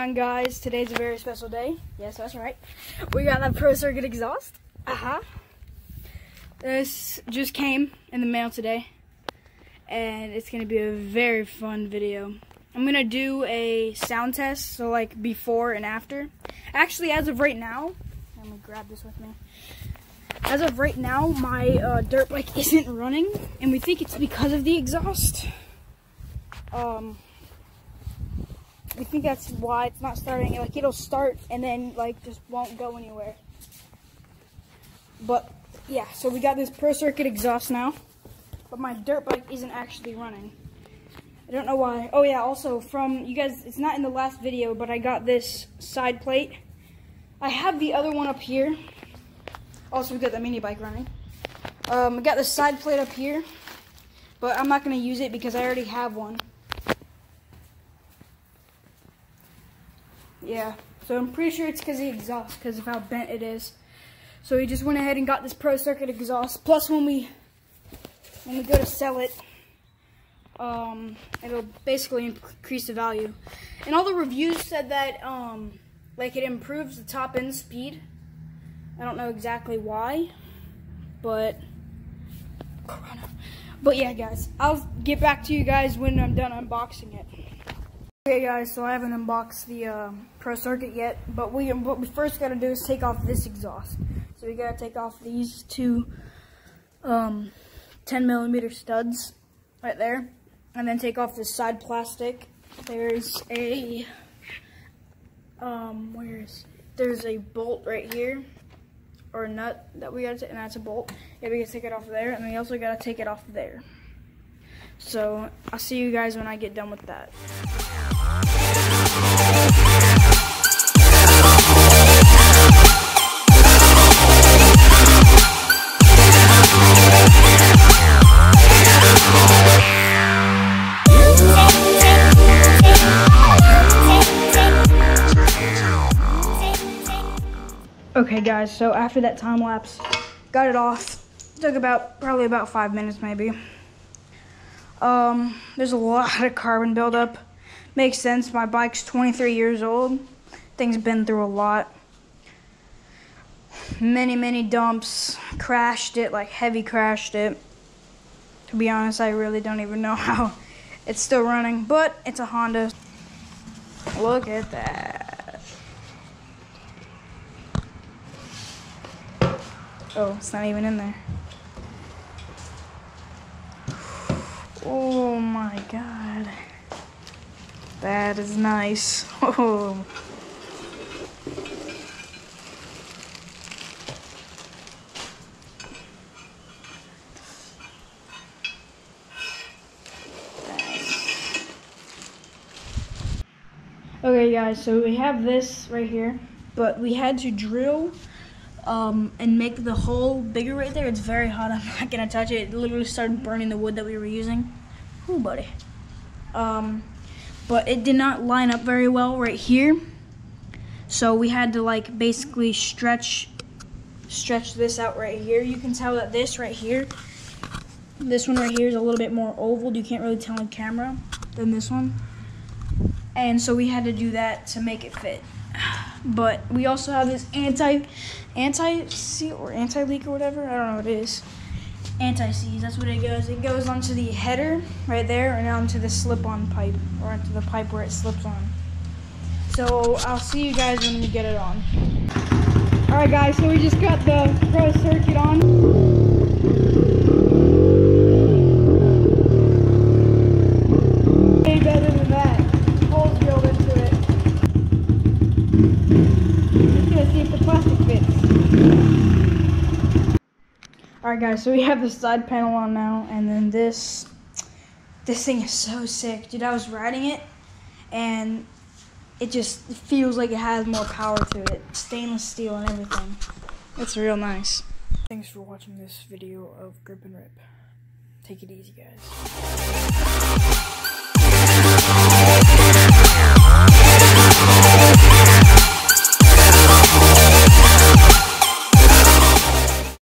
on, guys? Today's a very special day. Yes, that's right. We got that Pro Circuit exhaust. This just came in the mail today, and it's gonna be a very fun video. I'm gonna do a sound test, so like before and after. Actually, as of right now, I'm gonna grab this with me. As of right now, my dirt bike isn't running, and we think it's because of the exhaust. We think that's why it's not starting. Like, it'll start and then like just won't go anywhere. But yeah, so we got this Pro Circuit exhaust now, but my dirt bike isn't actually running. I don't know why. Oh yeah, also from you guys, it's not in the last video, but I got this side plate. I have the other one up here. Also, we got the mini bike running. We got the side plate up here, but I'm not gonna use it because I already have one. Yeah, so I'm pretty sure it's because of the exhaust, because of how bent it is. So we just went ahead and got this Pro Circuit exhaust. Plus, when we go to sell it, it'll basically increase the value. And all the reviews said that like it improves the top end speed. I don't know exactly why, but yeah, guys, I'll get back to you guys when I'm done unboxing it. Okay, guys, so I haven't unboxed the Pro Circuit yet, but what we first gotta do is take off this exhaust. So we gotta take off these two 10mm studs right there, and then take off this side plastic. There's a there's a bolt right here, or a nut that we gotta take, and that's a bolt. Yeah, we gotta take it off there, and we also gotta take it off there. So I'll see you guys when I get done with that. Okay, guys, so after that time lapse, got it off. Took probably about 5 minutes maybe. There's a lot of carbon buildup. Makes sense, my bike's 23 years old. Thing's been through a lot. Many dumps. Crashed it, like heavy crashed it. To be honest, I really don't even know how it's still running, but it's a Honda. Look at that. Oh, it's not even in there. Oh my God. That is nice. Oh. Okay, guys, so we have this right here, but we had to drill and make the hole bigger right there. It's very hot. I'm not gonna touch it. It literally started burning the wood that we were using. Ooh, buddy. But it did not line up very well right here. So we had to like basically stretch this out right here. You can tell that this right here, this one right here is a little bit more oval. You can't really tell on camera than this one. And so we had to do that to make it fit. But we also have this anti-seal or anti-leak or whatever. I don't know what it is. Anti-seize, that's what it goes. It goes onto the header right there and onto the slip-on pipe, or onto the pipe where it slips on. So I'll see you guys when we get it on. Alright, guys, so we just got the Pro Circuit on. Way better than that. Holes drilled into it. Just gonna see if the plastic fits. Alright, guys, so we have the side panel on now, and then this thing is so sick. Dude, I was riding it, and it just feels like it has more power to it. Stainless steel and everything. It's real nice. Thanks for watching this video of Grip and Rip. Take it easy, guys.